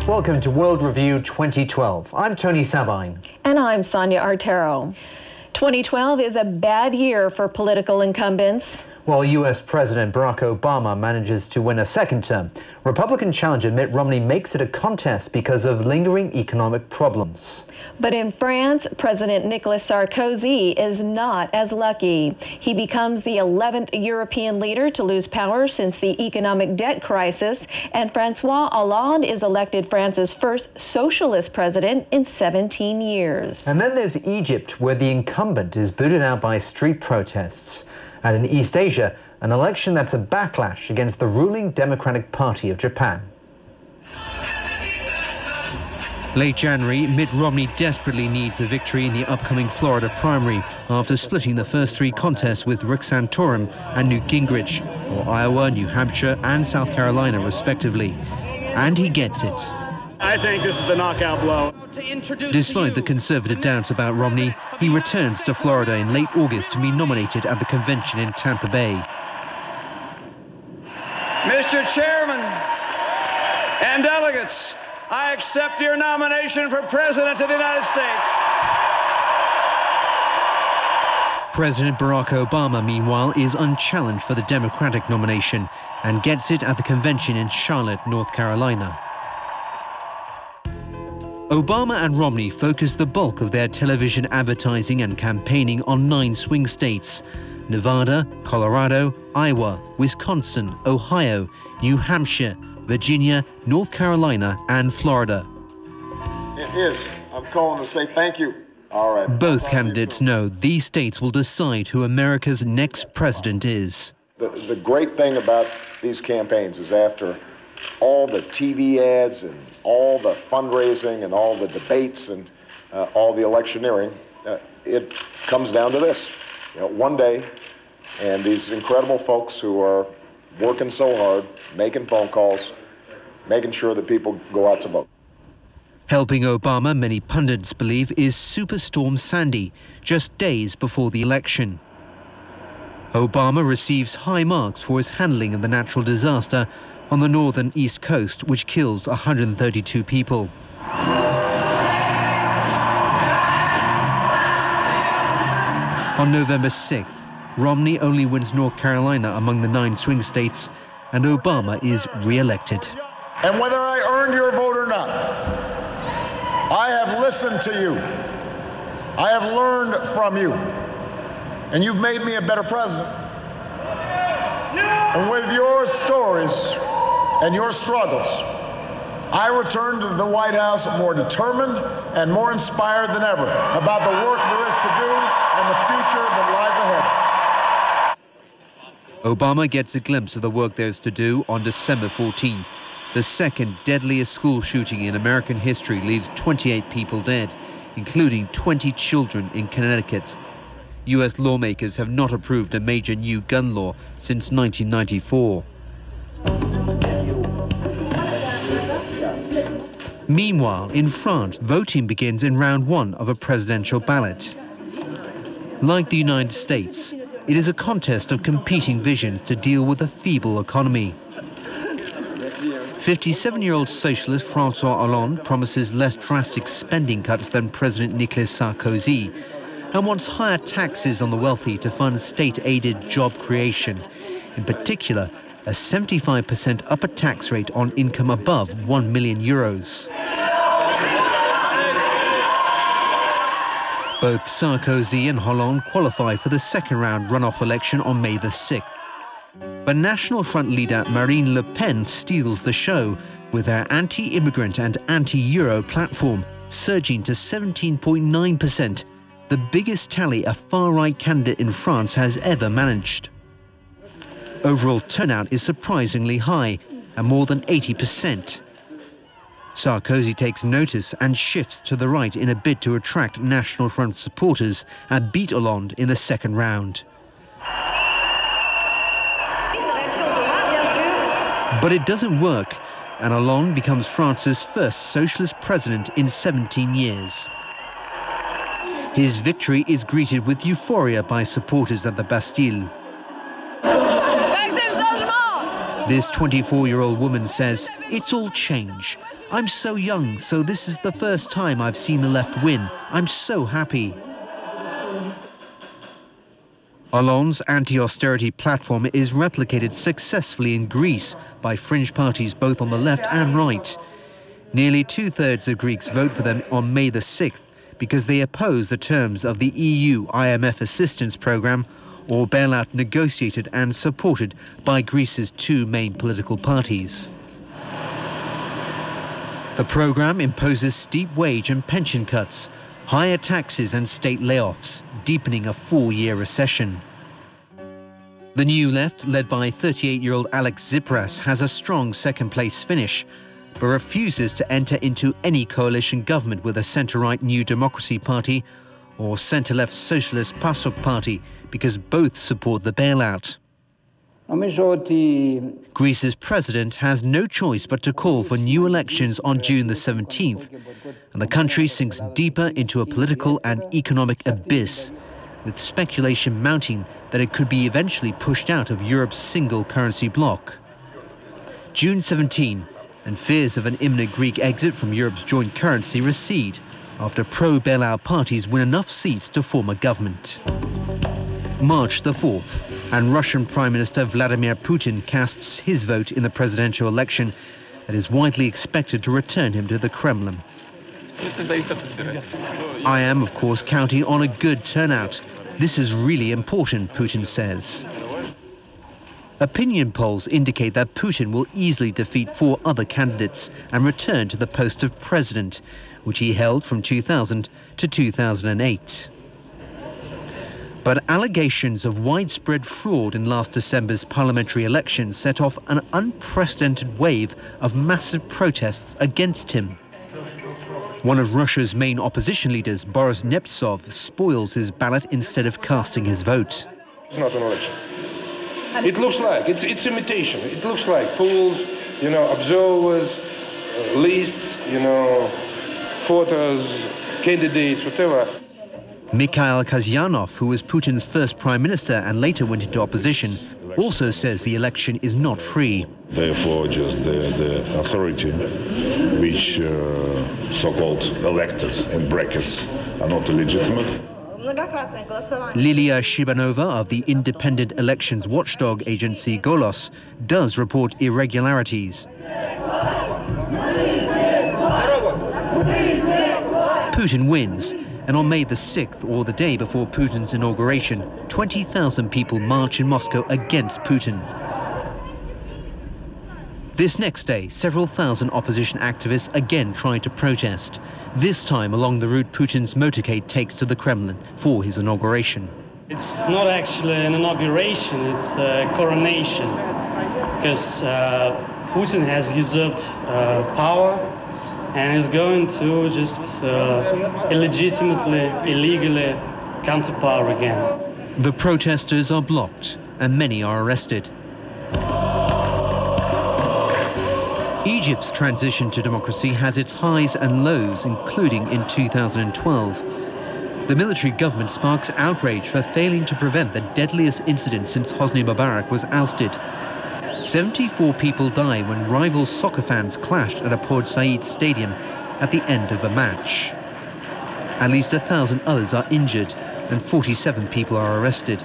Welcome to World Review 2012. I'm Tony Sabine. And I'm Sonya Artero. 2012 is a bad year for political incumbents. While U.S. President Barack Obama manages to win a second term, Republican challenger Mitt Romney makes it a contest because of lingering economic problems. But in France, President Nicolas Sarkozy is not as lucky. He becomes the 11th European leader to lose power since the economic debt crisis, and François Hollande is elected France's first socialist president in 17 years. And then there's Egypt, where the incumbent is booted out by street protests. And in East Asia, an election that's a backlash against the ruling Democratic Party of Japan. Late January, Mitt Romney desperately needs a victory in the upcoming Florida primary after splitting the first three contests with Rick Santorum and Newt Gingrich, or Iowa, New Hampshire and South Carolina, respectively. And he gets it. I think this is the knockout blow. Despite the conservative doubts about Romney, he returns to Florida in late August to be nominated at the convention in Tampa Bay. Mr. Chairman and delegates, I accept your nomination for President of the United States. President Barack Obama, meanwhile, is unchallenged for the Democratic nomination and gets it at the convention in Charlotte, North Carolina. Obama and Romney focused the bulk of their television advertising and campaigning on 9 swing states: Nevada, Colorado, Iowa, Wisconsin, Ohio, New Hampshire, Virginia, North Carolina and Florida. It is. I'm calling to say thank you. All right. Both candidates know these states will decide who America's next president is. The great thing about these campaigns is after all the TV ads and all the fundraising and all the debates and all the electioneering, it comes down to this. You know, one day, and these incredible folks who are working so hard, making phone calls, making sure that people go out to vote. Helping Obama, many pundits believe, is Superstorm Sandy, just days before the election. Obama receives high marks for his handling of the natural disaster on the northern East Coast, which kills 132 people. On November 6th, Romney only wins North Carolina among the 9 swing states, and Obama is re-elected. And whether I earned your vote or not, I have listened to you. I have learned from you. And you've made me a better president. And with your stories and your struggles, I return to the White House more determined and more inspired than ever about the work there is to do and the future that lies ahead. Obama gets a glimpse of the work there is to do on December 14th. The second deadliest school shooting in American history leaves 28 people dead, including 20 children in Connecticut. U.S. lawmakers have not approved a major new gun law since 1994. Meanwhile, in France, voting begins in round 1 of a presidential ballot. Like the United States, it is a contest of competing visions to deal with a feeble economy. 57-year-old socialist François Hollande promises less drastic spending cuts than President Nicolas Sarkozy and wants higher taxes on the wealthy to fund state-aided job creation, in particular a 75% upper tax rate on income above 1 million euros. Both Sarkozy and Hollande qualify for the second-round runoff election on May the 6th. But National Front leader Marine Le Pen steals the show with her anti-immigrant and anti-Euro platform, surging to 17.9%, the biggest tally a far-right candidate in France has ever managed. Overall turnout is surprisingly high, at more than 80%. Sarkozy takes notice and shifts to the right in a bid to attract National Front supporters and beat Hollande in the second round. But it doesn't work, and Hollande becomes France's first socialist president in 17 years. His victory is greeted with euphoria by supporters at the Bastille. This 24-year-old woman says, "It's all change. I'm so young, so this is the first time I've seen the left win. I'm so happy." Hollande's anti-austerity platform is replicated successfully in Greece by fringe parties both on the left and right. Nearly two-thirds of Greeks vote for them on May the 6th because they oppose the terms of the EU-IMF assistance programme or bailout negotiated and supported by Greece's two main political parties. The programme imposes steep wage and pension cuts, higher taxes and state layoffs, deepening a 4-year recession. The New Left, led by 38-year-old Alex Tsipras, has a strong second-place finish, but refuses to enter into any coalition government with a centre-right New Democracy Party or centre-left Socialist PASOK Party, because both support the bailout. Greece's president has no choice but to call for new elections on June the 17th, and the country sinks deeper into a political and economic abyss, with speculation mounting that it could be eventually pushed out of Europe's single currency bloc. June 17, and fears of an imminent Greek exit from Europe's joint currency recede after pro-bailout parties win enough seats to form a government. March the 4th, and Russian Prime Minister Vladimir Putin casts his vote in the presidential election that is widely expected to return him to the Kremlin. "I am, of course, counting on a good turnout. This is really important," Putin says. Opinion polls indicate that Putin will easily defeat 4 other candidates and return to the post of president, which he held from 2000 to 2008. But allegations of widespread fraud in last December's parliamentary election set off an unprecedented wave of massive protests against him. One of Russia's main opposition leaders, Boris Nemtsov, spoils his ballot instead of casting his vote. It's not an election. It looks like, it's imitation. It looks like polls, observers, lists, photos, candidates, whatever. Mikhail Kazyanov, who was Putin's first prime minister and later went into opposition, also says the election is not free. Therefore, just the authority, which so-called elected in brackets are not illegitimate. Lilia Shibanova of the independent elections watchdog agency Golos does report irregularities. Putin wins, and on May the 6th, or the day before Putin's inauguration, 20,000 people march in Moscow against Putin. This next day, several thousand opposition activists again try to protest, this time along the route Putin's motorcade takes to the Kremlin for his inauguration. It's not actually an inauguration, it's a coronation, because Putin has usurped power and is going to just illegitimately, illegally come to power again. The protesters are blocked and many are arrested. Egypt's transition to democracy has its highs and lows, including in 2012. The military government sparks outrage for failing to prevent the deadliest incident since Hosni Mubarak was ousted. 74 people die when rival soccer fans clashed at a Port Said stadium at the end of a match. At least 1,000 others are injured and 47 people are arrested.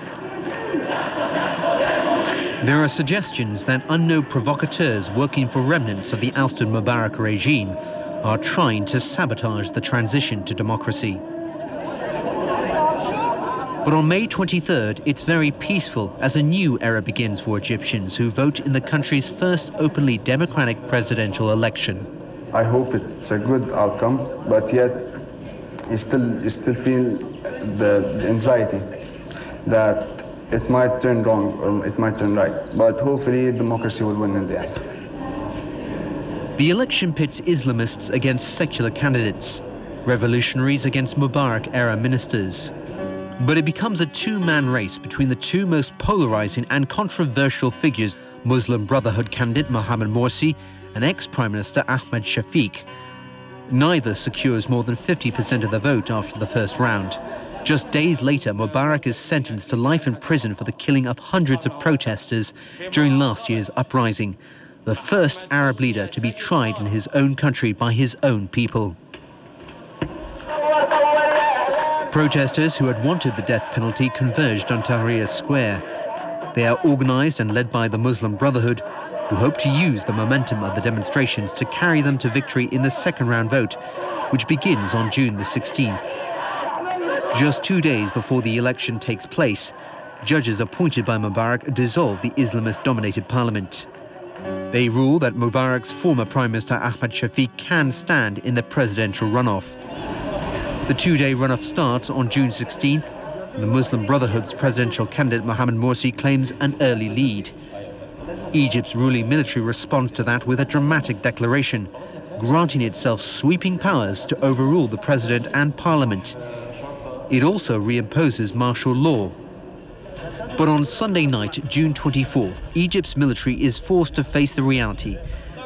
There are suggestions that unknown provocateurs working for remnants of the ousted Mubarak regime are trying to sabotage the transition to democracy. But on May 23rd, it's very peaceful as a new era begins for Egyptians who vote in the country's first openly democratic presidential election. I hope it's a good outcome, but yet you still feel the anxiety that it might turn wrong or it might turn right. But hopefully democracy will win in the end. The election pits Islamists against secular candidates, revolutionaries against Mubarak-era ministers. But it becomes a two-man race between the two most polarizing and controversial figures, Muslim Brotherhood candidate Mohamed Morsi and ex-Prime Minister Ahmed Shafiq. Neither secures more than 50% of the vote after the first round. Just days later, Mubarak is sentenced to life in prison for the killing of hundreds of protesters during last year's uprising, the first Arab leader to be tried in his own country by his own people. Protesters who had wanted the death penalty converged on Tahrir Square. They are organised and led by the Muslim Brotherhood, who hope to use the momentum of the demonstrations to carry them to victory in the second-round vote, which begins on June the 16th. Just 2 days before the election takes place, judges appointed by Mubarak dissolve the Islamist-dominated parliament. They rule that Mubarak's former Prime Minister Ahmad Shafiq can stand in the presidential runoff. The 2-day runoff starts on June 16th. The Muslim Brotherhood's presidential candidate Mohamed Morsi claims an early lead. Egypt's ruling military responds to that with a dramatic declaration, granting itself sweeping powers to overrule the president and parliament. It also reimposes martial law. But on Sunday night, June 24th, Egypt's military is forced to face the reality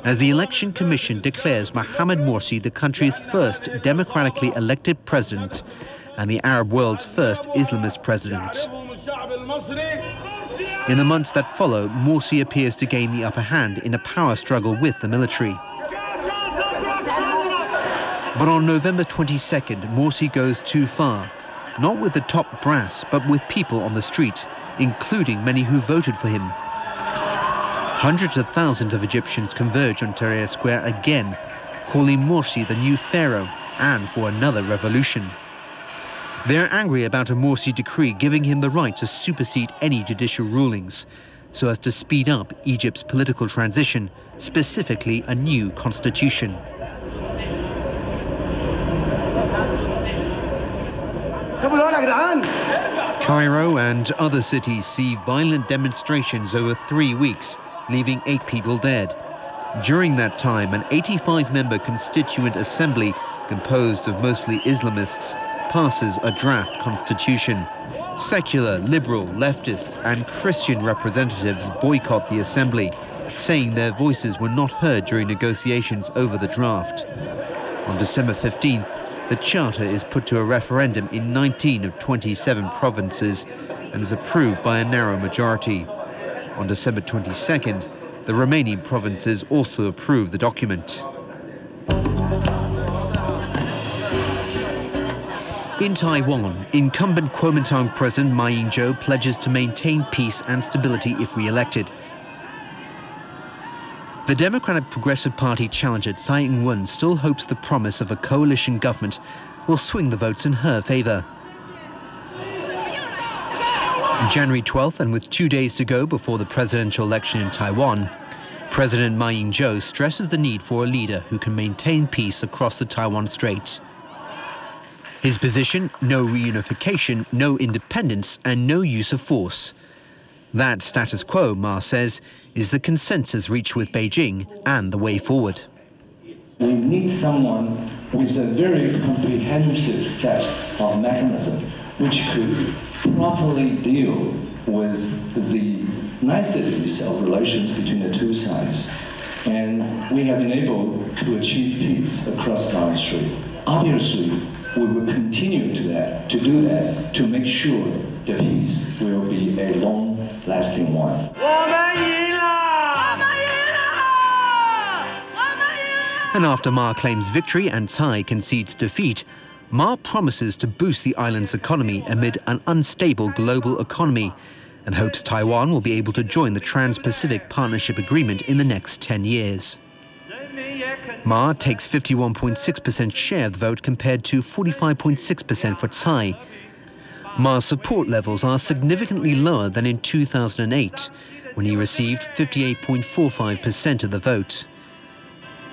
as the Election Commission declares Mohamed Morsi the country's first democratically elected president and the Arab world's first Islamist president. In the months that follow, Morsi appears to gain the upper hand in a power struggle with the military. But on November 22nd, Morsi goes too far, not with the top brass, but with people on the street, including many who voted for him. Hundreds of thousands of Egyptians converge on Tahrir Square again, calling Morsi the new pharaoh and for another revolution. They're angry about a Morsi decree giving him the right to supersede any judicial rulings, so as to speed up Egypt's political transition, specifically a new constitution. Cairo and other cities see violent demonstrations over 3 weeks, leaving 8 people dead. During that time, an 85-member constituent assembly composed of mostly Islamists passes a draft constitution. Secular, liberal, leftist and Christian representatives boycott the assembly, saying their voices were not heard during negotiations over the draft. On December 15th, the charter is put to a referendum in 19 of 27 provinces and is approved by a narrow majority. On December 22nd, the remaining provinces also approve the document. In Taiwan, incumbent Kuomintang President Ma Ying-jeou pledges to maintain peace and stability if re-elected. The Democratic Progressive Party challenger Tsai Ing-wen still hopes the promise of a coalition government will swing the votes in her favour. January 12th, and with 2 days to go before the presidential election in Taiwan, President Ma Ying-jeou stresses the need for a leader who can maintain peace across the Taiwan Strait. His position: no reunification, no independence and no use of force. That status quo, Ma says, is the consensus reached with Beijing and the way forward. We need someone with a very comprehensive set of mechanisms which could properly deal with the niceties of relations between the two sides. And we have been able to achieve peace across our strait. Obviously, we will continue to do that to make sure the peace will be a long-lasting one. And after Ma claims victory and Tsai concedes defeat, Ma promises to boost the island's economy amid an unstable global economy and hopes Taiwan will be able to join the Trans-Pacific Partnership Agreement in the next 10 years. Ma takes 51.6% share of the vote compared to 45.6% for Tsai. Ma's support levels are significantly lower than in 2008, when he received 58.45% of the vote.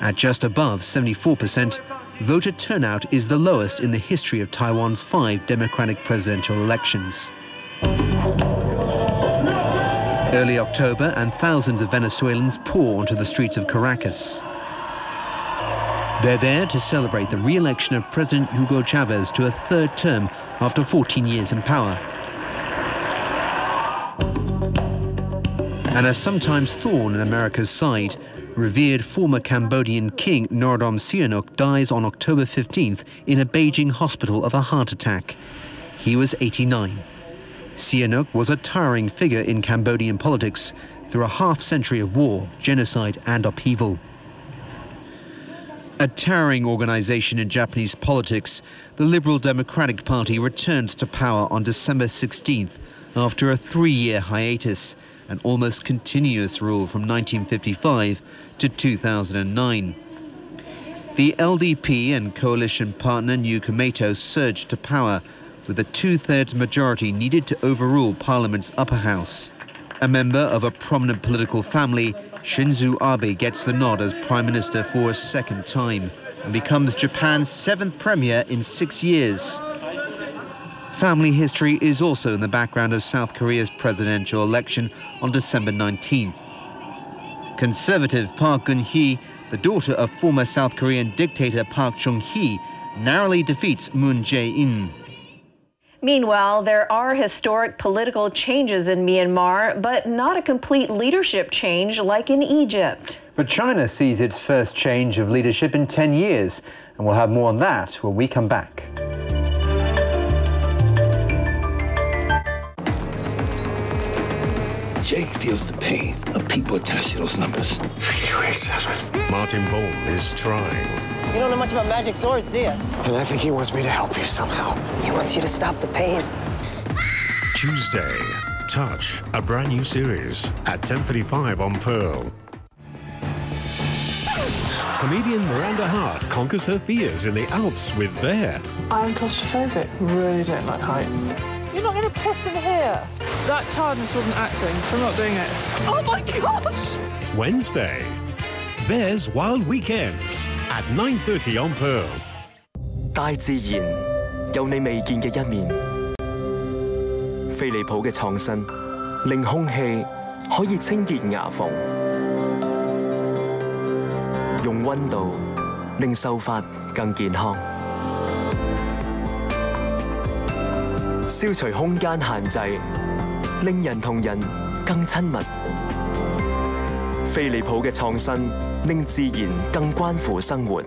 At just above 74%, voter turnout is the lowest in the history of Taiwan's 5 democratic presidential elections. Early October, and thousands of Venezuelans pour onto the streets of Caracas. They're there to celebrate the re-election of President Hugo Chavez to a 3rd term after 14 years in power. And a sometimes thorn in America's side, revered former Cambodian king Norodom Sihanouk dies on October 15th in a Beijing hospital of a heart attack. He was 89. Sihanouk was a towering figure in Cambodian politics through a half-century of war, genocide and upheaval. A towering organization in Japanese politics, the Liberal Democratic Party returned to power on December 16th after a 3-year hiatus and almost continuous rule from 1955 to 2009. The LDP and coalition partner New Komeito surged to power with a 2/3 majority needed to overrule Parliament's upper house. A member of a prominent political family, Shinzo Abe gets the nod as Prime Minister for a second time and becomes Japan's 7th premier in 6 years. Family history is also in the background of South Korea's presidential election on December 19th. Conservative Park Geun-hye, the daughter of former South Korean dictator Park Chung-hee, narrowly defeats Moon Jae-in. Meanwhile, there are historic political changes in Myanmar, but not a complete leadership change like in Egypt. But China sees its first change of leadership in 10 years, and we'll have more on that when we come back. Jake feels the pain of people attached to those numbers. 3287. Martin Baum is trying. You don't know much about magic swords, do you? And I think he wants me to help you somehow. He wants you to stop the pain. Tuesday, Touch, a brand new series at 10:35 on Pearl. Comedian Miranda Hart conquers her fears in the Alps with Bear. I'm claustrophobic. Really don't like heights. You're not going to piss in here. That tiredness wasn't acting, so I'm not doing it. Oh my gosh! Wednesday, Bear's Wild Weekends at 9:30 on Pearl. 大自然有你未見嘅一面，飛利浦嘅創新令空氣可以清潔牙縫，用溫度令秀髮更健康，消除空間限制，令人同人更親密。飛利浦嘅創新令自然更關乎生活。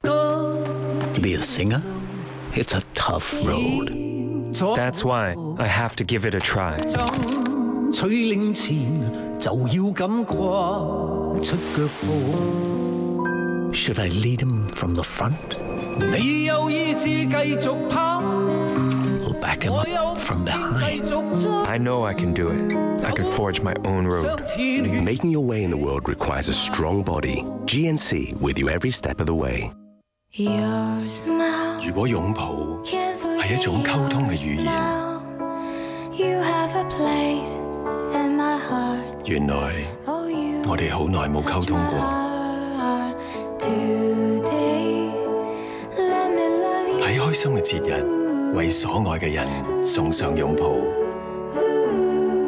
To be a singer, it's a tough road. That's why I have to give it a try. 取領前就要敢跨出腳步。Should I lead him from the front? 你有意志繼續跑。Or back him up from behind? I know I can do it. I can forge my own road. Making your way in the world requires a strong body. GNC with you every step of the way. 如果擁抱係一種溝通嘅語言，原來我哋好耐冇溝通過。睇開心嘅節日，為所愛嘅人送上擁抱。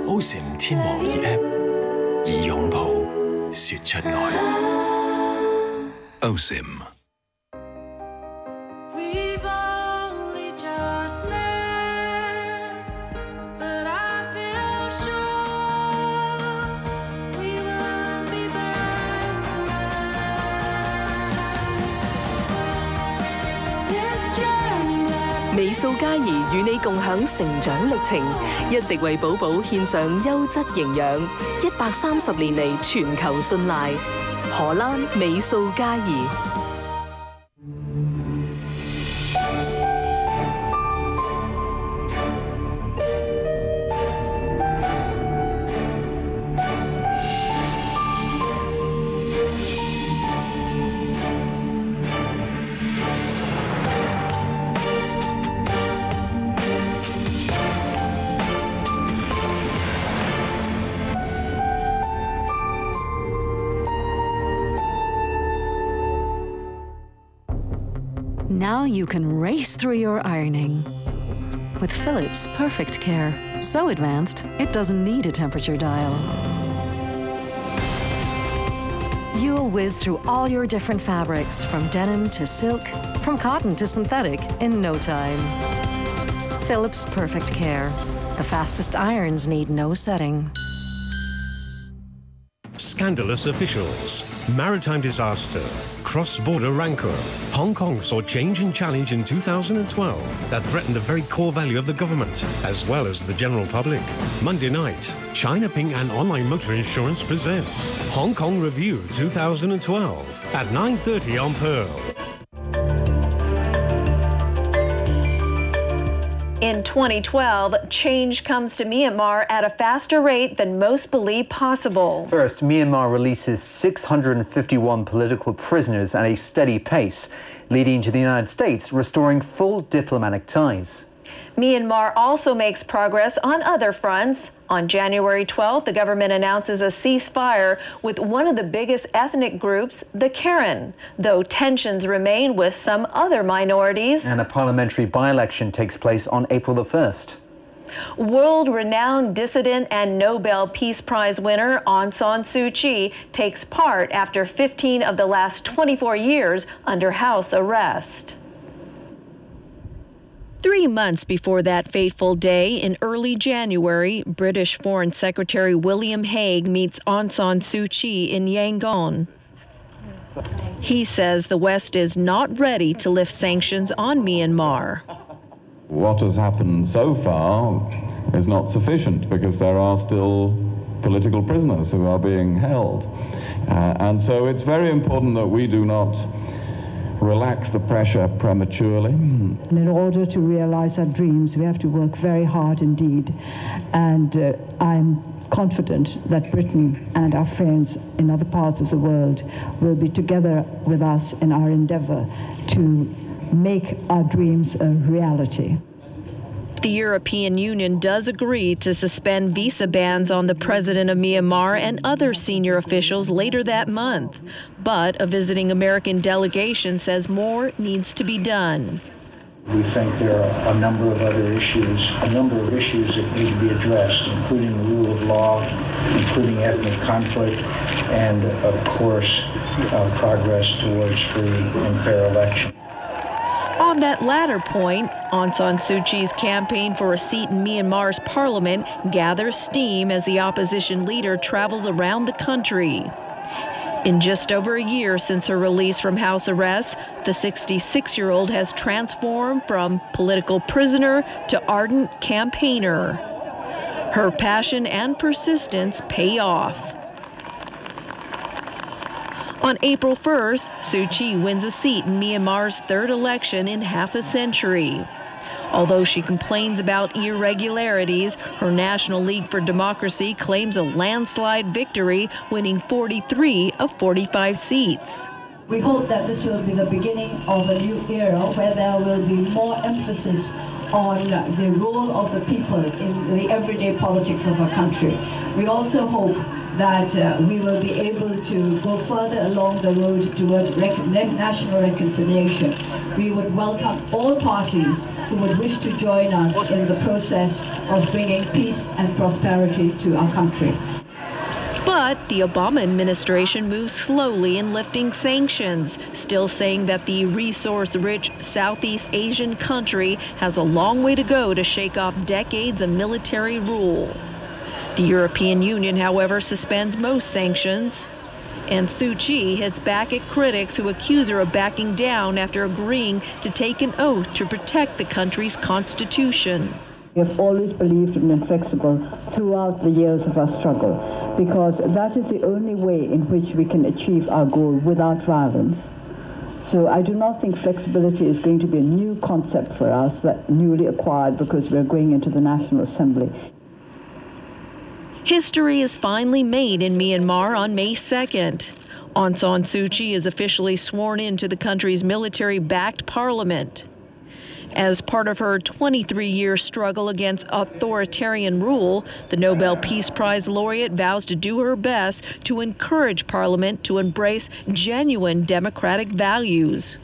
OSIM 天王兒 App 以擁抱說出愛。OSIM。 美素佳怡與你共享成長歷程，一直為寶寶獻上優質營養，130年嚟全球信賴。荷蘭美素佳怡。 Now you can race through your ironing. With Philips Perfect Care, so advanced, it doesn't need a temperature dial. You'll whiz through all your different fabrics, from denim to silk, from cotton to synthetic, in no time. Philips Perfect Care. The fastest irons need no setting. scandalous officials, maritime disaster, cross-border rancor. Hong Kong saw change and challenge in 2012 that threatened the very core value of the government, as well as the general public. Monday night, China Ping and Online Motor Insurance presents Hong Kong Review 2012 at 9:30 on Pearl. In 2012, change comes to Myanmar at a faster rate than most believe possible. First, Myanmar releases 651 political prisoners at a steady pace, leading to the United States restoring full diplomatic ties. Myanmar also makes progress on other fronts. On January 12th, the government announces a ceasefire with one of the biggest ethnic groups, the Karen, though tensions remain with some other minorities. And a parliamentary by-election takes place on April the 1st. World-renowned dissident and Nobel Peace Prize winner Aung San Suu Kyi takes part after 15 of the last 24 years under house arrest. 3 months before that fateful day, in early January, British Foreign Secretary William Hague meets Aung San Suu Kyi in Yangon. He says the West is not ready to lift sanctions on Myanmar. What has happened so far is not sufficient because there are still political prisoners who are being held. And so it's very important that we do not relax the pressure prematurely. And in order to realize our dreams, we have to work very hard indeed. And I'm confident that Britain and our friends in other parts of the world will be together with us in our endeavor to make our dreams a reality. The European Union does agree to suspend visa bans on the president of Myanmar and other senior officials later that month. But a visiting American delegation says more needs to be done. We think there are a number of issues that need to be addressed, including the rule of law, including ethnic conflict, and of course, progress towards free and fair elections. On that latter point, Aung San Suu Kyi's campaign for a seat in Myanmar's parliament gathers steam as the opposition leader travels around the country. In just over a year since her release from house arrest, the 66-year-old has transformed from political prisoner to ardent campaigner. Her passion and persistence pay off. On April 1st, Suu Kyi wins a seat in Myanmar's third election in half a century. Although she complains about irregularities, her National League for Democracy claims a landslide victory, winning 43 of 45 seats. We hope that this will be the beginning of a new era where there will be more emphasis on the role of the people in the everyday politics of our country. We also hope that we will be able to go further along the road towards national reconciliation. We would welcome all parties who would wish to join us in the process of bringing peace and prosperity to our country. But the Obama administration moves slowly in lifting sanctions, still saying that the resource-rich Southeast Asian country has a long way to go to shake off decades of military rule. The European Union, however, suspends most sanctions. And Suu Kyi hits back at critics who accuse her of backing down after agreeing to take an oath to protect the country's constitution. We have always believed in inflexible throughout the years of our struggle, because that is the only way in which we can achieve our goal without violence. So I do not think flexibility is going to be a new concept for us, that newly acquired because we're going into the National Assembly. History is finally made in Myanmar on May 2nd. Aung San Suu Kyi is officially sworn into the country's military-backed parliament. As part of her 23-year struggle against authoritarian rule, the Nobel Peace Prize laureate vows to do her best to encourage Parliament to embrace genuine democratic values.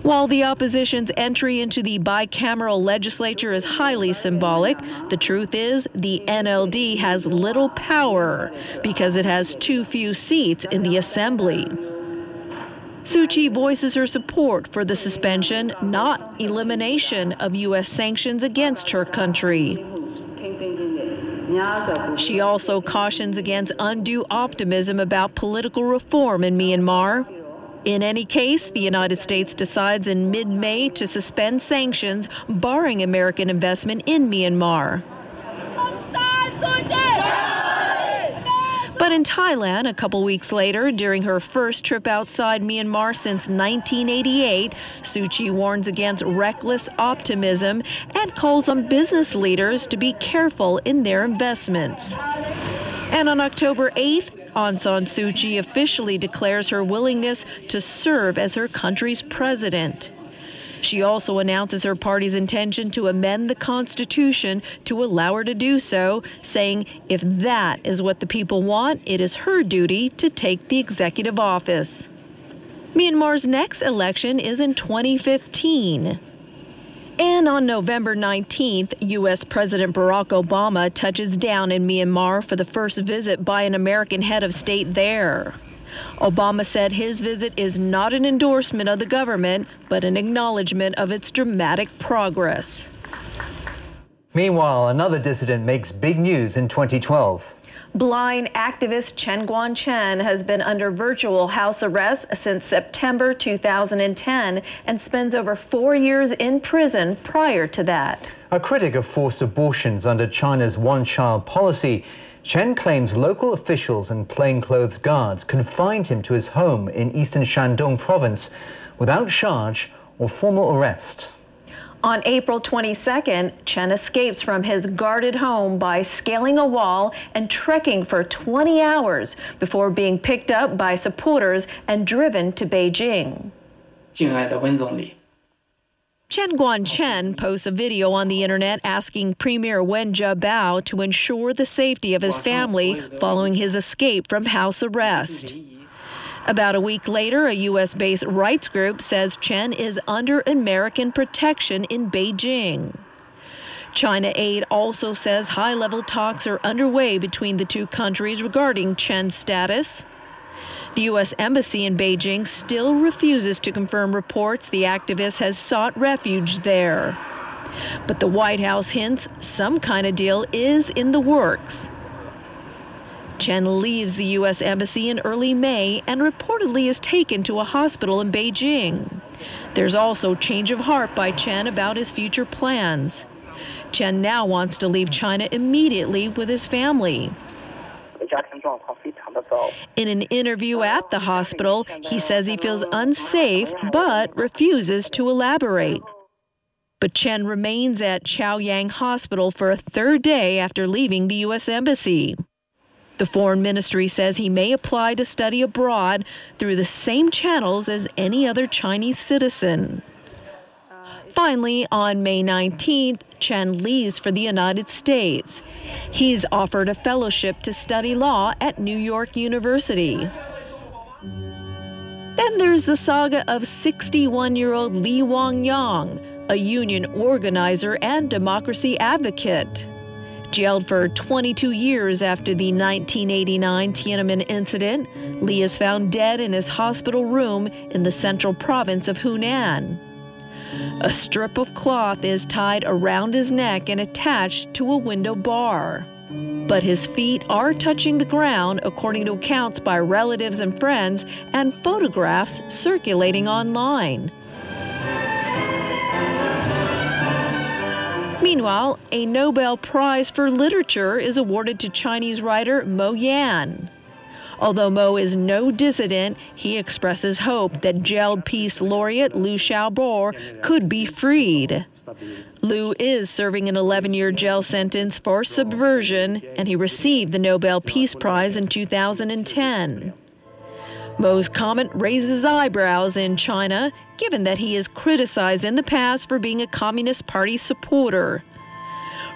While the opposition's entry into the bicameral legislature is highly symbolic, the truth is the NLD has little power because it has too few seats in the assembly. Suu Kyi voices her support for the suspension, not elimination, of U.S. sanctions against her country. She also cautions against undue optimism about political reform in Myanmar. In any case, the United States decides in mid-May to suspend sanctions, barring American investment in Myanmar. But in Thailand, a couple weeks later, during her first trip outside Myanmar since 1988, Suu Kyi warns against reckless optimism and calls on business leaders to be careful in their investments. And on October 8th, Aung San Suu Kyi officially declares her willingness to serve as her country's president. She also announces her party's intention to amend the Constitution to allow her to do so, saying if that is what the people want, it is her duty to take the executive office. Myanmar's next election is in 2015. And on November 19th, U.S. President Barack Obama touches down in Myanmar for the first visit by an American head of state there. Obama said his visit is not an endorsement of the government, but an acknowledgement of its dramatic progress. Meanwhile, another dissident makes big news in 2012. Blind activist Chen Guangchen has been under virtual house arrest since September 2010 and spends over 4 years in prison prior to that. A critic of forced abortions under China's one-child policy, Chen claims local officials and plainclothes guards confined him to his home in eastern Shandong province without charge or formal arrest. On April 22nd, Chen escapes from his guarded home by scaling a wall and trekking for 20 hours before being picked up by supporters and driven to Beijing. Chen Guangchen posts a video on the internet asking Premier Wen Jiabao to ensure the safety of his family following his escape from house arrest. About a week later, a U.S.-based rights group says Chen is under American protection in Beijing. China Aid also says high-level talks are underway between the two countries regarding Chen's status. The U.S. Embassy in Beijing still refuses to confirm reports the activist has sought refuge there. But the White House hints some kind of deal is in the works. Chen leaves the U.S. Embassy in early May and reportedly is taken to a hospital in Beijing. There's also change of heart by Chen about his future plans. Chen now wants to leave China immediately with his family. In an interview at the hospital, he says he feels unsafe but refuses to elaborate. But Chen remains at Chaoyang Hospital for a third day after leaving the U.S. Embassy. The Foreign Ministry says he may apply to study abroad through the same channels as any other Chinese citizen. Finally, on May 19th, Chen leaves for the United States. He's offered a fellowship to study law at New York University. Then there's the saga of 61-year-old Li Wangyang, a union organizer and democracy advocate. Jailed for 22 years after the 1989 Tiananmen incident, Li is found dead in his hospital room in the central province of Hunan. A strip of cloth is tied around his neck and attached to a window bar. But his feet are touching the ground, according to accounts by relatives and friends and photographs circulating online. Meanwhile, a Nobel Prize for Literature is awarded to Chinese writer Mo Yan. Although Mo is no dissident, he expresses hope that jailed peace laureate Liu Xiaobo could be freed. Liu is serving an 11-year jail sentence for subversion, and he received the Nobel Peace Prize in 2010. Mo's comment raises eyebrows in China, given that he is criticized in the past for being a Communist Party supporter.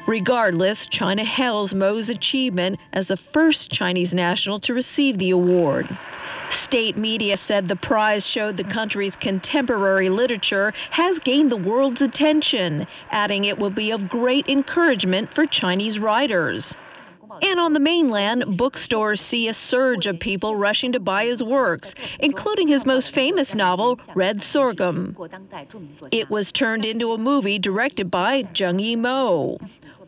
Regardless, China hails Mo's achievement as the first Chinese national to receive the award. State media said the prize showed the country's contemporary literature has gained the world's attention, adding it will be of great encouragement for Chinese writers. And on the mainland, bookstores see a surge of people rushing to buy his works, including his most famous novel, Red Sorghum. It was turned into a movie directed by Zheng Yimou.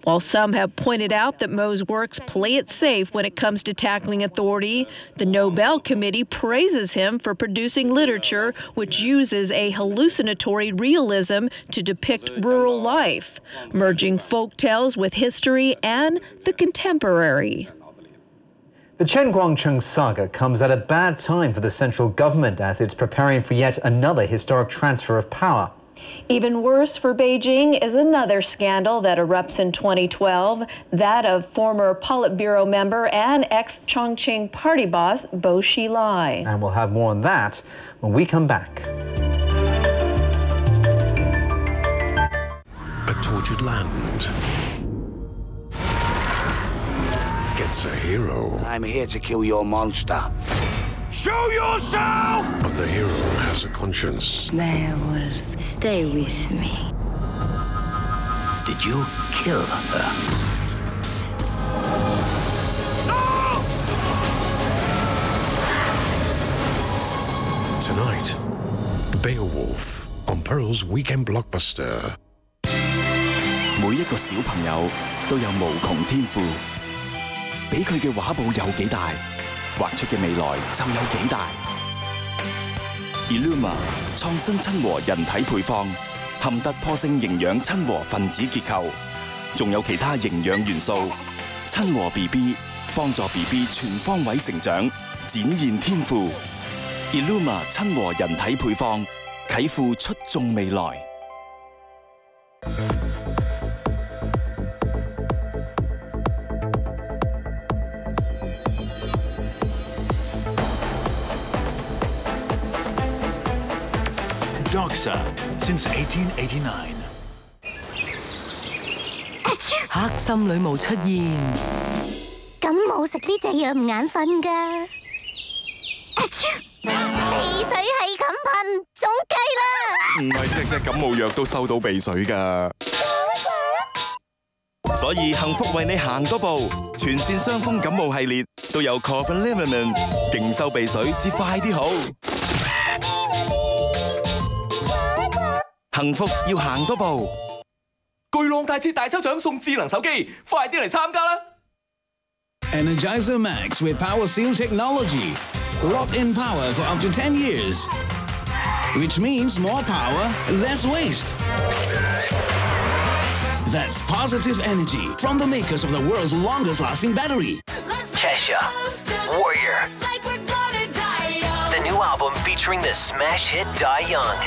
While some have pointed out that Mou's works play it safe when it comes to tackling authority, the Nobel Committee praises him for producing literature which uses a hallucinatory realism to depict rural life, merging folk tales with history and the contemporary. The Chen Guangcheng saga comes at a bad time for the central government as it's preparing for yet another historic transfer of power. Even worse for Beijing is another scandal that erupts in 2012, that of former Politburo member and ex-Chongqing party boss Bo Xilai. And we'll have more on that when we come back. A tortured land gets a hero. I'm here to kill your monster. Show yourself! But the hero has a conscience. Beowulf, stay with me. Did you kill her? No! Tonight, Beowulf on Pearl's weekend blockbuster. 每一個小朋友都有無窮天賦，俾佢嘅畫布有幾大，畫出嘅未來就有幾大。Illuma 創新親和人體配方，含突破性營養親和分子結構，仲有其他營養元素，親和 BB 幫助 BB 全方位成長，展現天賦。Illuma 親和人體配方，啟賦出眾未來。Doxa since 1889. 黑心女巫出現，咁冇食呢隻藥唔眼瞓㗎。鼻水係咁噴，中計啦！唔係隻隻感冒藥都收到鼻水㗎，所以幸福為你行多步，全線傷風感冒系列都有 Cofenlivermin， 勁收鼻水至快啲好。幸福要行多步。巨浪大節大抽獎送智能手機，快啲嚟參加啦 Energizer Max with Power Seal technology. Lock-in power for up to 10 years. Which means more power, less waste. That's positive energy from the makers of the world's longest-lasting battery. Kesha, Warrior. The new album featuring the smash hit Die Young.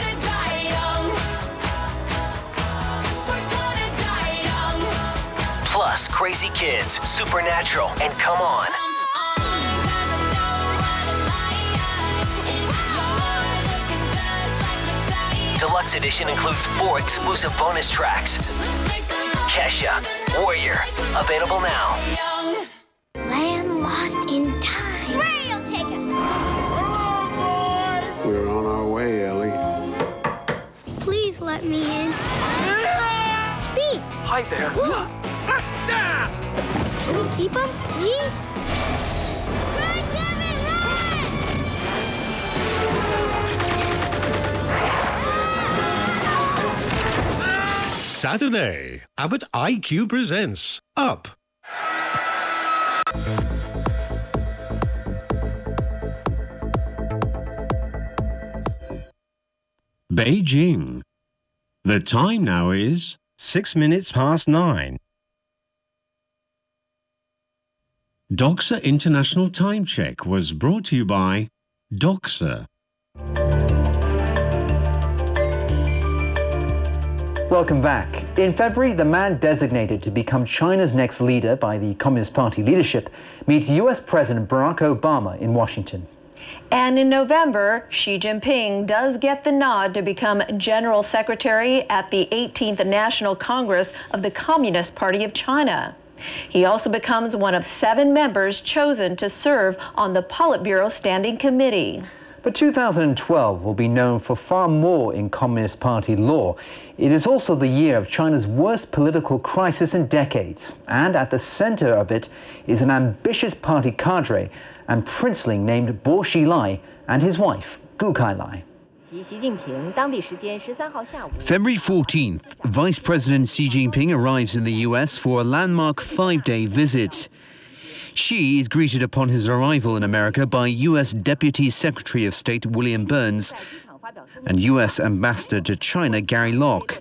Plus Crazy Kids, Supernatural, and Come On. Deluxe edition includes 4 exclusive bonus tracks. Kesha, Warrior, available now. Land lost in time. Where you'll take us? We're on our way, Ellie. Please let me in. Speak. Hi there. Can we keep him, please? Saturday, Abbott IQ presents Up. Beijing. The time now is 6 minutes past 9. Doxa International Time Check was brought to you by Doxa. Welcome back. In February, the man designated to become China's next leader by the Communist Party leadership meets U.S. President Barack Obama in Washington. And in November, Xi Jinping does get the nod to become General Secretary at the 18th National Congress of the Communist Party of China. He also becomes one of 7 members chosen to serve on the Politburo Standing Committee. But 2012 will be known for far more in Communist Party law. It is also the year of China's worst political crisis in decades. And at the center of it is an ambitious party cadre and princeling named Bo Xilai and his wife, Gu Kailai. February 14th, Vice President Xi Jinping arrives in the US for a landmark 5-day visit. Xi is greeted upon his arrival in America by US Deputy Secretary of State William Burns and US Ambassador to China Gary Locke.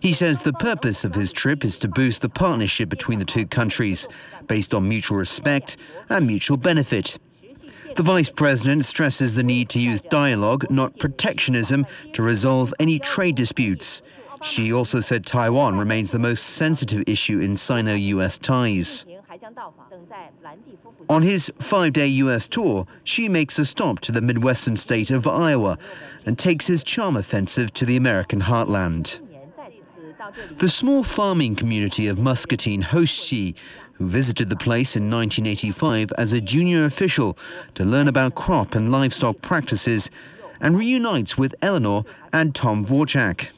He says the purpose of his trip is to boost the partnership between the two countries, based on mutual respect and mutual benefit. The Vice President stresses the need to use dialogue, not protectionism, to resolve any trade disputes. Xi also said Taiwan remains the most sensitive issue in Sino-US ties. On his 5-day US tour, Xi makes a stop to the Midwestern state of Iowa and takes his charm offensive to the American heartland. The small farming community of Muscatine hosts Xi, who visited the place in 1985 as a junior official to learn about crop and livestock practices, and reunites with Eleanor and Tom Vorchak.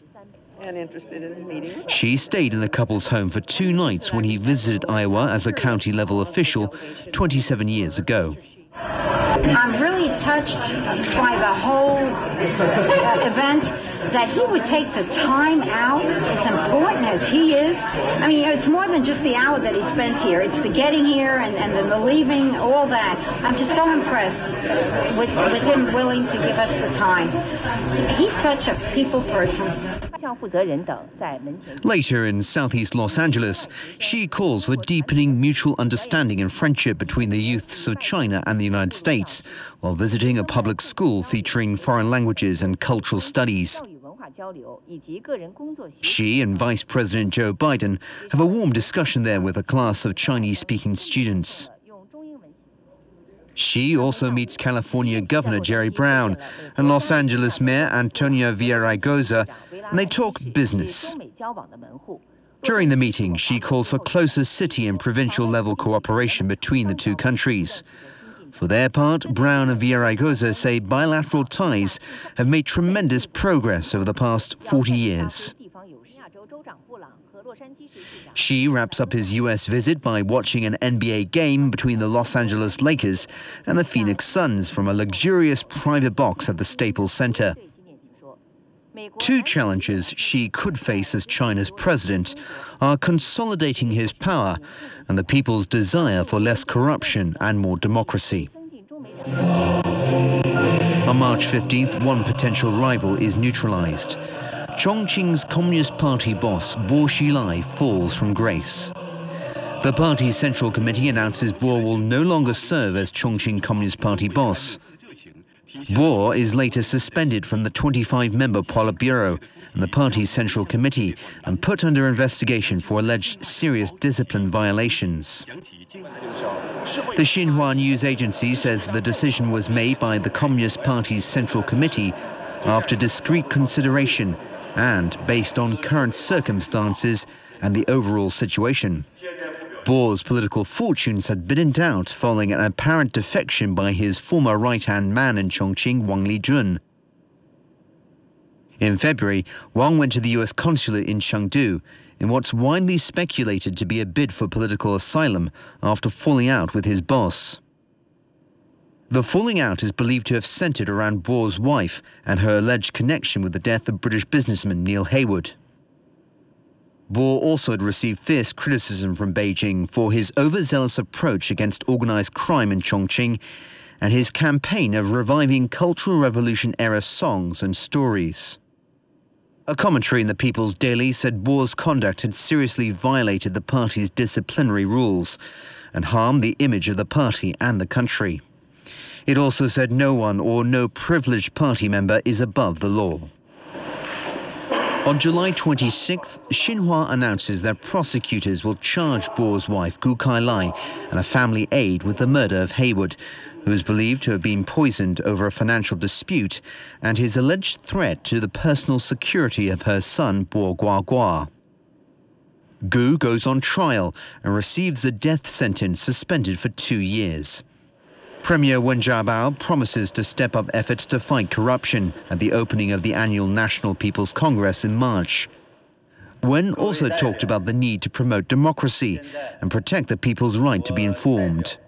And interested in meeting. Xi stayed in the couple's home for 2 nights when he visited Iowa as a county-level official 27 years ago. I'm really touched by the whole event, that he would take the time out, as important as he is. I mean, it's more than just the hour that he spent here. It's the getting here and the leaving, all that. I'm just so impressed with him willing to give us the time. He's such a people person. Later in southeast Los Angeles, Xi calls for deepening mutual understanding and friendship between the youths of China and the United States, while visiting a public school featuring foreign languages and cultural studies. Xi and Vice President Joe Biden have a warm discussion there with a class of Chinese-speaking students. Xi also meets California Governor Jerry Brown and Los Angeles Mayor Antonio Villaraigosa, and they talk business. During the meeting, Xi calls for closer city and provincial level cooperation between the two countries. For their part, Brown and Villaraigosa say bilateral ties have made tremendous progress over the past 40 years. Xi wraps up his US visit by watching an NBA game between the Los Angeles Lakers and the Phoenix Suns from a luxurious private box at the Staples Center. 2 challenges Xi could face as China's president are consolidating his power and the people's desire for less corruption and more democracy. On March 15th, one potential rival is neutralized. Chongqing's Communist Party boss, Bo Xilai, falls from grace. The party's Central Committee announces Bo will no longer serve as Chongqing Communist Party boss. Bo is later suspended from the 25-member Politburo and the party's Central Committee and put under investigation for alleged serious discipline violations. The Xinhua news agency says the decision was made by the Communist Party's Central Committee after discreet consideration and based on current circumstances and the overall situation. Bo's political fortunes had been in doubt following an apparent defection by his former right-hand man in Chongqing, Wang Lijun. In February, Wang went to the US consulate in Chengdu in what's widely speculated to be a bid for political asylum after falling out with his boss. The falling out is believed to have centered around Bo's wife and her alleged connection with the death of British businessman Neil Haywood. Bo also had received fierce criticism from Beijing for his overzealous approach against organized crime in Chongqing and his campaign of reviving Cultural Revolution-era songs and stories. A commentary in the People's Daily said Bo's conduct had seriously violated the party's disciplinary rules and harmed the image of the party and the country. It also said no one or no privileged party member is above the law. On July 26th, Xinhua announces that prosecutors will charge Bo's wife, Gu Kailai, and a family aide with the murder of Haywood, who is believed to have been poisoned over a financial dispute and his alleged threat to the personal security of her son, Bo Guagua. Gu goes on trial and receives a death sentence suspended for 2 years. Premier Wen Jiabao promises to step up efforts to fight corruption at the opening of the annual National People's Congress in March. Wen also talked about the need to promote democracy and protect the people's right to be informed.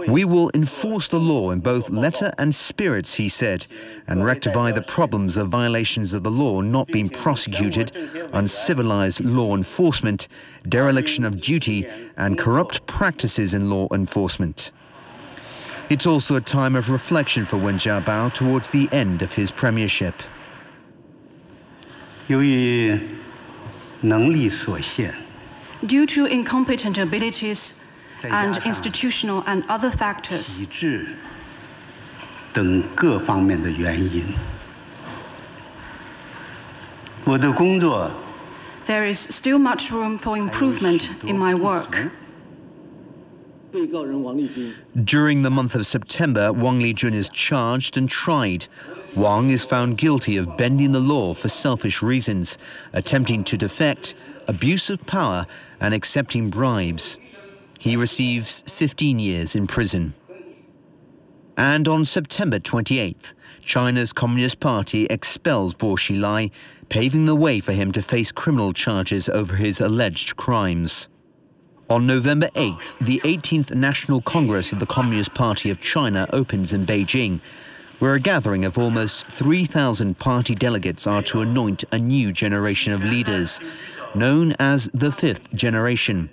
We will enforce the law in both letter and spirit, he said, and rectify the problems of violations of the law not being prosecuted, uncivilized law enforcement, dereliction of duty, and corrupt practices in law enforcement. It's also a time of reflection for Wen Jiabao towards the end of his premiership. Due to incompetent abilities and institutional and other factors, there is still much room for improvement in my work. During the month of September, Wang Lijun is charged and tried. Wang is found guilty of bending the law for selfish reasons, attempting to defect, abuse of power, and accepting bribes. He receives 15 years in prison. And on September 28th, China's Communist Party expels Bo Xilai, paving the way for him to face criminal charges over his alleged crimes. On November 8th, the 18th National Congress of the Communist Party of China opens in Beijing, where a gathering of almost 3,000 party delegates are to anoint a new generation of leaders, known as the Fifth Generation.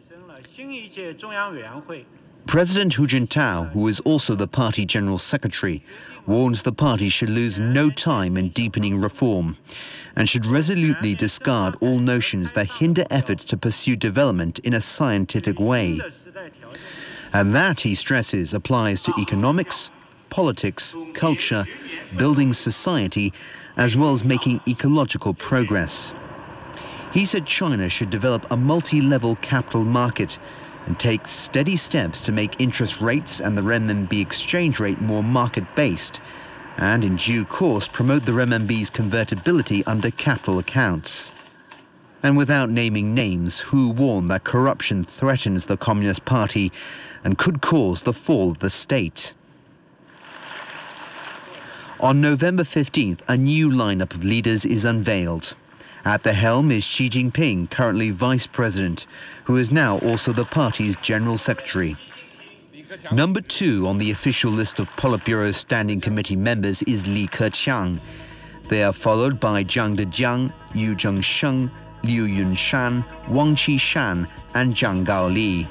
President Hu Jintao, who is also the party general secretary, warns the party should lose no time in deepening reform and should resolutely discard all notions that hinder efforts to pursue development in a scientific way. And that, he stresses, applies to economics, politics, culture, building society, as well as making ecological progress. He said China should develop a multi-level capital market and take steady steps to make interest rates and the renminbi exchange rate more market-based, and in due course promote the renminbi's convertibility under capital accounts. And without naming names, Hu warned that corruption threatens the Communist Party and could cause the fall of the state. On November 15th, a new lineup of leaders is unveiled. At the helm is Xi Jinping, currently vice president, who is now also the party's general secretary. Number 2 on the official list of Politburo Standing Committee members is Li Keqiang. They are followed by Zhang Dejiang, Yu Zhengsheng, Liu Yunshan, Wang Qishan, and Zhang Gaoli.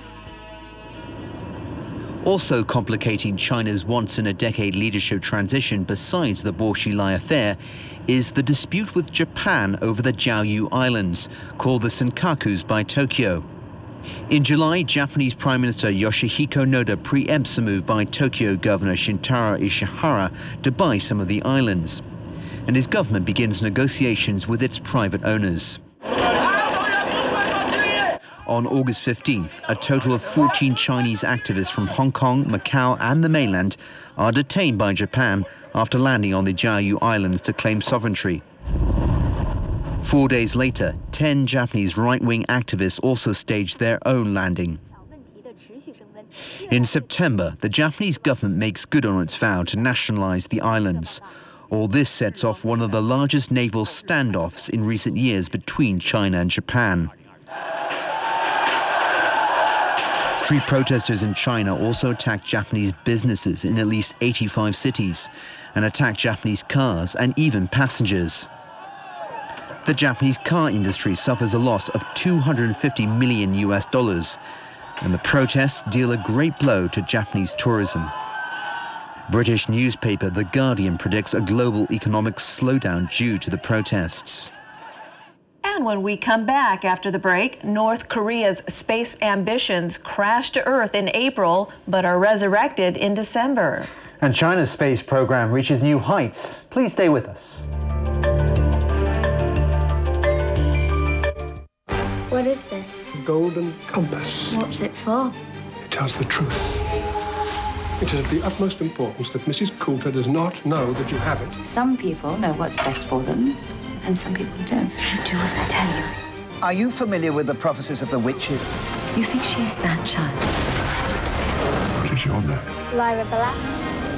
Also complicating China's once-in-a-decade leadership transition besides the Bo Xilai affair is the dispute with Japan over the Jiaoyu Islands, called the Senkakus by Tokyo. In July, Japanese Prime Minister Yoshihiko Noda preempts a move by Tokyo Governor Shintaro Ishihara to buy some of the islands, and his government begins negotiations with its private owners. On August 15th, a total of 14 Chinese activists from Hong Kong, Macau and the mainland are detained by Japan after landing on the Jiaoyu Islands to claim sovereignty. 4 days later, 10 Japanese right-wing activists also staged their own landing. In September, the Japanese government makes good on its vow to nationalize the islands. All this sets off one of the largest naval standoffs in recent years between China and Japan. Street protesters in China also attacked Japanese businesses in at least 85 cities and attacked Japanese cars and even passengers. The Japanese car industry suffers a loss of $250 million, and the protests deal a great blow to Japanese tourism. British newspaper The Guardian predicts a global economic slowdown due to the protests. And when we come back after the break, North Korea's space ambitions crashed to Earth in April, but are resurrected in December. And China's space program reaches new heights. Please stay with us. What is this? Golden compass. What's it for? It tells the truth. It is of the utmost importance that Mrs. Coulter does not know that you have it. Some people know what's best for them, and some people don't. Do as I tell you. Are you familiar with the prophecies of the witches? You think she's that child? What's your name? Lyra Black.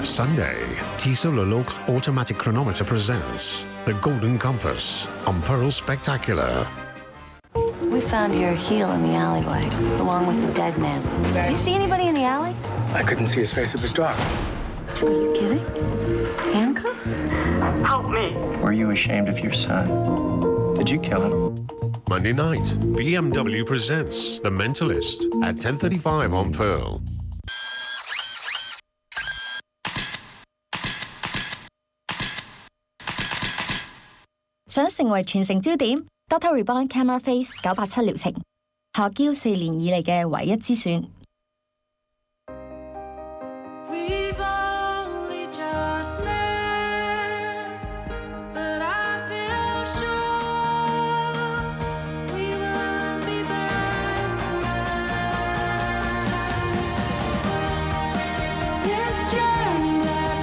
Sunday, Tissot Lelouch Automatic Chronometer presents The Golden Compass on Pearl Spectacular. We found your heel in the alleyway, along with the dead man. Did you see anybody in the alley? I couldn't see his face, it was dark. Are you kidding? Handcuffs? Help me! Were you ashamed of your son? Did you kill him? Monday night, BMW presents The Mentalist at 10:35 on Pearl. 想成為全城焦點 ，Dr. Reborn Camera Face 987療程，學嬌4年以嚟嘅唯一之選。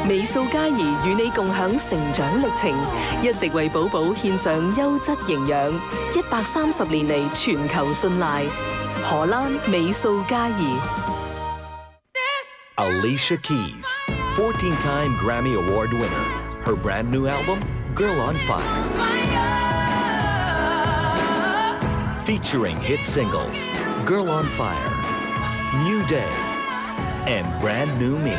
美素佳怡與你共享成長歷程，一直為寶寶獻上優質營養，130年嚟全球信賴。荷蘭美素佳怡。Alicia Keys, 14-time Grammy Award winner. Her brand new album, Girl on Fire. Featuring hit singles, Girl on Fire, New Day, and Brand New Me.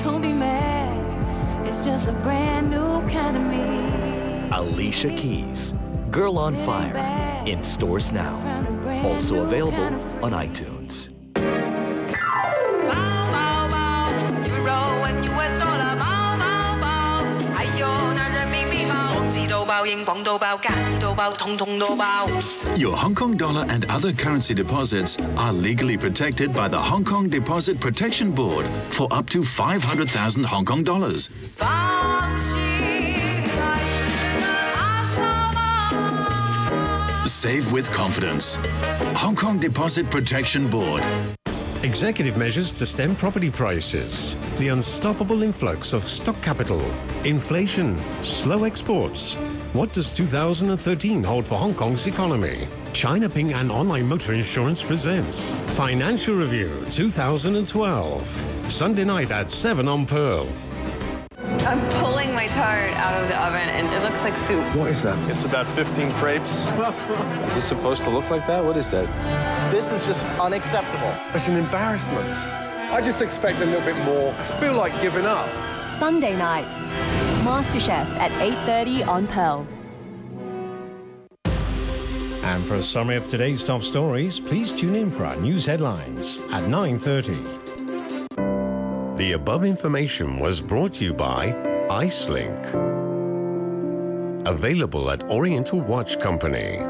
Don't be mad, it's just a brand new kind of me. Alicia Keys, Girl on Fire, in stores now. Also available on iTunes. Your Hong Kong dollar and other currency deposits are legally protected by the Hong Kong Deposit Protection Board for up to 500,000 Hong Kong dollars. Save with confidence. Hong Kong Deposit Protection Board. Executive measures to stem property prices, the unstoppable influx of stock capital, inflation, slow exports. What does 2013 hold for Hong Kong's economy? China Ping and Online Motor Insurance presents Financial Review 2012. Sunday night at 7 on Pearl. I'm pulling my tart out of the oven and it looks like soup. What is that? It's about 15 crepes. Is this supposed to look like that? What is that? This is just unacceptable. It's an embarrassment. I just expect a little bit more. I feel like giving up. Sunday night, MasterChef at 8:30 on Pearl. And for a summary of today's top stories, please tune in for our news headlines at 9:30. The above information was brought to you by IceLink. Available at Oriental Watch Company.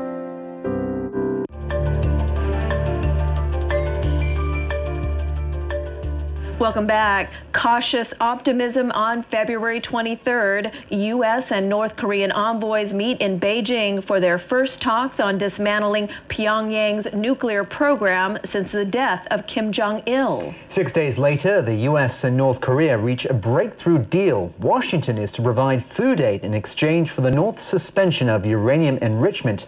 Welcome back. Cautious optimism on February 23rd. U.S. and North Korean envoys meet in Beijing for their first talks on dismantling Pyongyang's nuclear program since the death of Kim Jong-il. 6 days later, the U.S. and North Korea reach a breakthrough deal. Washington is to provide food aid in exchange for the North's suspension of uranium enrichment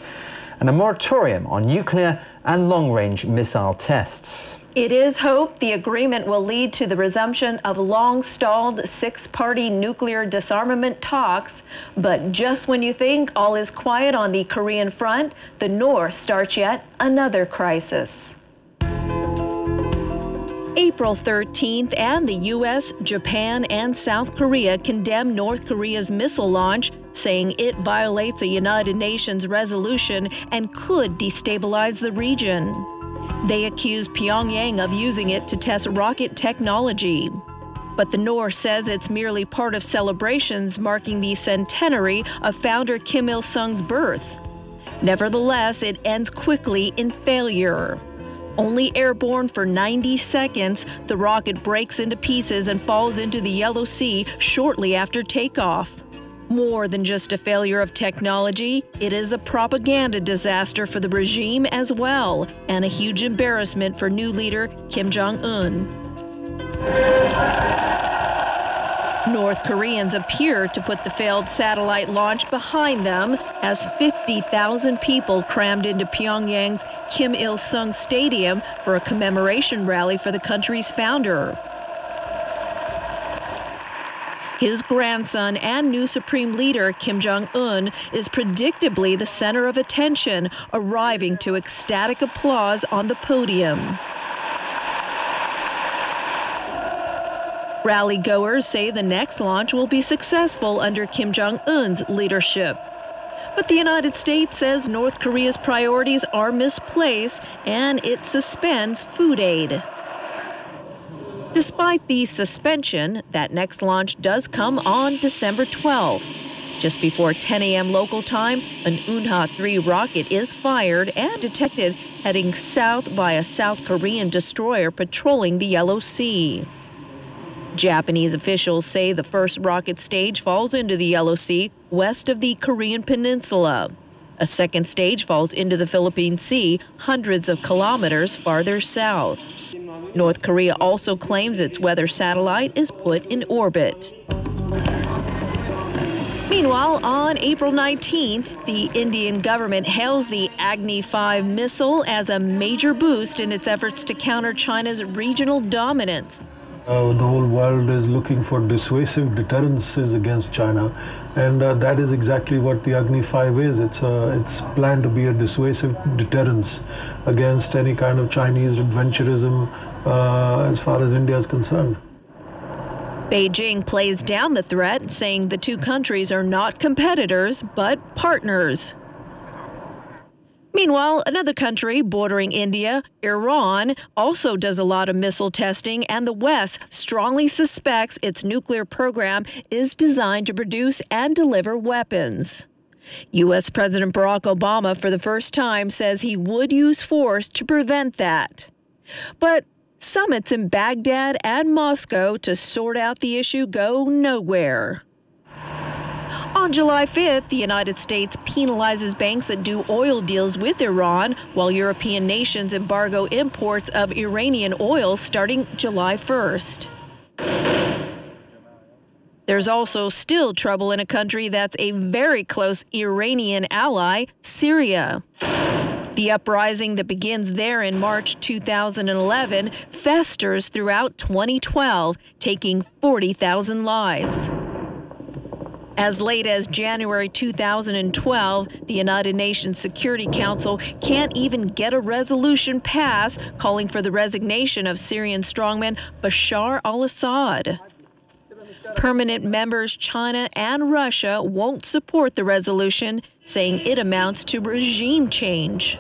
and a moratorium on nuclear and long-range missile tests. It is hoped the agreement will lead to the resumption of long-stalled six-party nuclear disarmament talks. But just when you think all is quiet on the Korean front, the North starts yet another crisis. April 13th, and the U.S., Japan, and South Korea condemned North Korea's missile launch, saying it violates a United Nations resolution and could destabilize the region. They accused Pyongyang of using it to test rocket technology. But the North says it's merely part of celebrations marking the centenary of founder Kim Il-sung's birth. Nevertheless, it ends quickly in failure. Only airborne for 90 seconds, the rocket breaks into pieces and falls into the Yellow Sea shortly after takeoff. More than just a failure of technology, it is a propaganda disaster for the regime as well, and a huge embarrassment for new leader Kim Jong-un. North Koreans appear to put the failed satellite launch behind them as 50,000 people crammed into Pyongyang's Kim Il-sung Stadium for a commemoration rally for the country's founder. His grandson and new supreme leader, Kim Jong-un, is predictably the center of attention, arriving to ecstatic applause on the podium. Rally-goers say the next launch will be successful under Kim Jong-un's leadership. But the United States says North Korea's priorities are misplaced and it suspends food aid. Despite the suspension, that next launch does come on December 12th. Just before 10 a.m. local time, an Unha-3 rocket is fired and detected heading south by a South Korean destroyer patrolling the Yellow Sea. Japanese officials say the first rocket stage falls into the Yellow Sea west of the Korean peninsula. A second stage falls into the Philippine Sea hundreds of kilometers farther south. North Korea also claims its weather satellite is put in orbit. Meanwhile, on April 19th, the Indian government hails the Agni 5 missile as a major boost in its efforts to counter China's regional dominance. The whole world is looking for dissuasive deterrences against China, and that is exactly what the Agni 5 is. It's planned to be a dissuasive deterrence against any kind of Chinese adventurism as far as India is concerned. Beijing plays down the threat, saying the two countries are not competitors, but partners. Meanwhile, another country bordering India, Iran, also does a lot of missile testing, and the West strongly suspects its nuclear program is designed to produce and deliver weapons. U.S. President Barack Obama, for the first time, says he would use force to prevent that. But summits in Baghdad and Moscow to sort out the issue go nowhere. On July 5th, the United States penalizes banks that do oil deals with Iran, while European nations embargo imports of Iranian oil starting July 1st. There's also still trouble in a country that's a very close Iranian ally, Syria. The uprising that begins there in March 2011 festers throughout 2012, taking 40,000 lives. As late as January 2012, the United Nations Security Council can't even get a resolution passed calling for the resignation of Syrian strongman Bashar al-Assad. Permanent members China and Russia won't support the resolution, saying it amounts to regime change.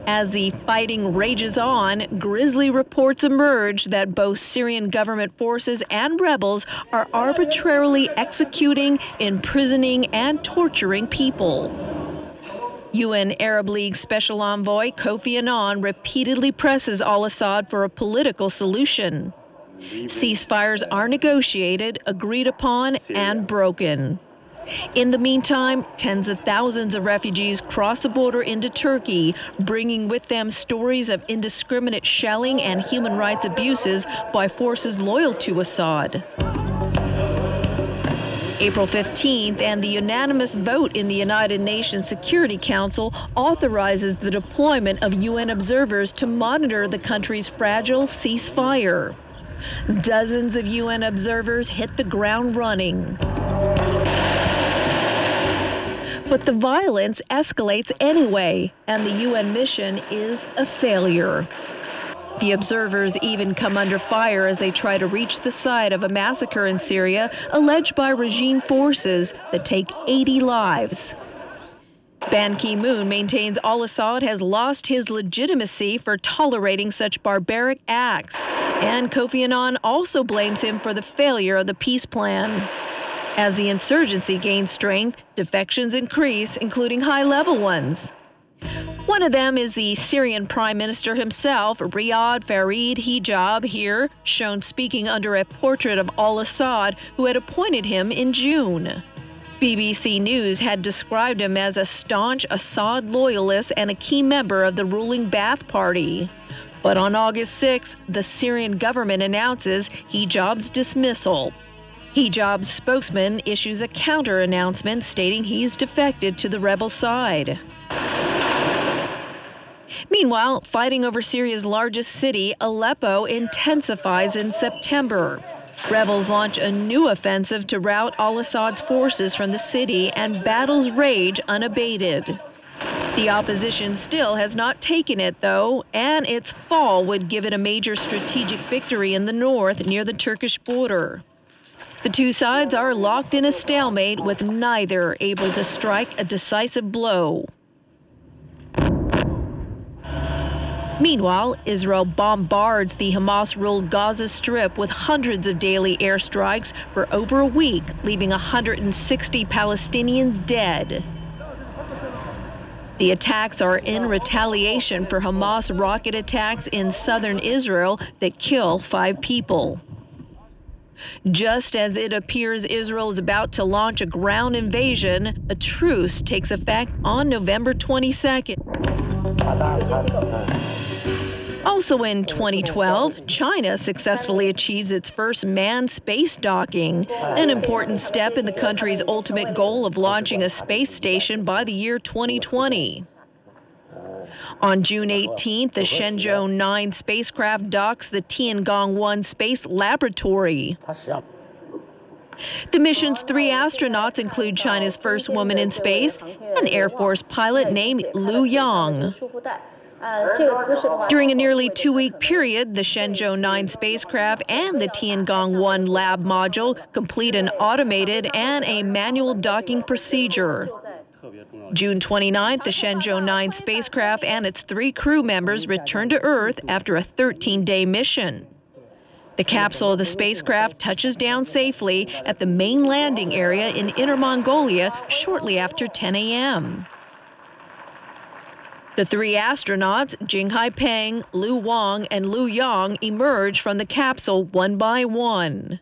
As the fighting rages on, grisly reports emerge that both Syrian government forces and rebels are arbitrarily executing, imprisoning, and torturing people. UN Arab League Special Envoy Kofi Annan repeatedly presses al-Assad for a political solution. Ceasefires are negotiated, agreed upon, and broken. In the meantime, tens of thousands of refugees cross the border into Turkey, bringing with them stories of indiscriminate shelling and human rights abuses by forces loyal to Assad. April 15th, and the unanimous vote in the United Nations Security Council authorizes the deployment of UN observers to monitor the country's fragile ceasefire. Dozens of UN observers hit the ground running. But the violence escalates anyway, and the UN mission is a failure. The observers even come under fire as they try to reach the site of a massacre in Syria alleged by regime forces that take 80 lives. Ban Ki-moon maintains al-Assad has lost his legitimacy for tolerating such barbaric acts, and Kofi Annan also blames him for the failure of the peace plan. As the insurgency gains strength, defections increase, including high-level ones. One of them is the Syrian Prime Minister himself, Riyad Farid Hijab, here shown speaking under a portrait of al-Assad, who had appointed him in June. BBC News had described him as a staunch Assad loyalist and a key member of the ruling Ba'ath Party. But on August 6, the Syrian government announces Hijab's dismissal. Hijab's spokesman issues a counter-announcement stating he's defected to the rebel side. Meanwhile, fighting over Syria's largest city, Aleppo, intensifies in September. Rebels launch a new offensive to rout al-Assad's forces from the city, and battles rage unabated. The opposition still has not taken it, though, and its fall would give it a major strategic victory in the north near the Turkish border. The two sides are locked in a stalemate, with neither able to strike a decisive blow. Meanwhile, Israel bombards the Hamas-ruled Gaza Strip with hundreds of daily airstrikes for over a week, leaving 160 Palestinians dead. The attacks are in retaliation for Hamas rocket attacks in southern Israel that kill 5 people. Just as it appears Israel is about to launch a ground invasion, a truce takes effect on November 22nd. Also in 2012, China successfully achieves its first manned space docking, an important step in the country's ultimate goal of launching a space station by the year 2020. On June 18th, the Shenzhou 9 spacecraft docks the Tiangong-1 Space Laboratory. The mission's 3 astronauts include China's first woman in space, an Air Force pilot named Lu Yang. During a nearly 2-week period, the Shenzhou 9 spacecraft and the Tiangong-1 lab module complete an automated and a manual docking procedure. June 29th, the Shenzhou 9 spacecraft and its 3 crew members returned to Earth after a 13-day mission. The capsule of the spacecraft touches down safely at the main landing area in Inner Mongolia shortly after 10 a.m. The 3 astronauts, Jing Haipeng, Lu Wang, and Lu Yang, emerge from the capsule one by one.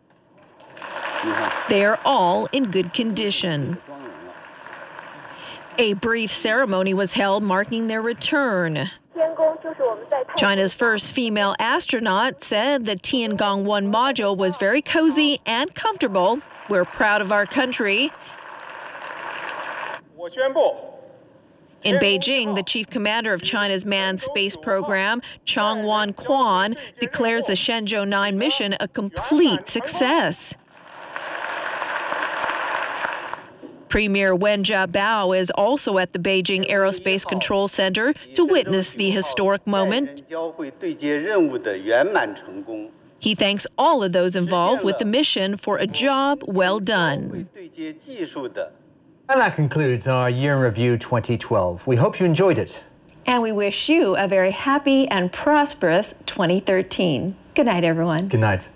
They are all in good condition. A brief ceremony was held marking their return. China's first female astronaut said the Tiangong-1 module was very cozy and comfortable. We're proud of our country. In Beijing, the chief commander of China's manned space program, Changwan Quan, declares the Shenzhou 9 mission a complete success. Premier Wen Jiabao is also at the Beijing Aerospace Control Center to witness the historic moment. He thanks all of those involved with the mission for a job well done. And that concludes our Year in Review 2012. We hope you enjoyed it. And we wish you a very happy and prosperous 2013. Good night, everyone. Good night.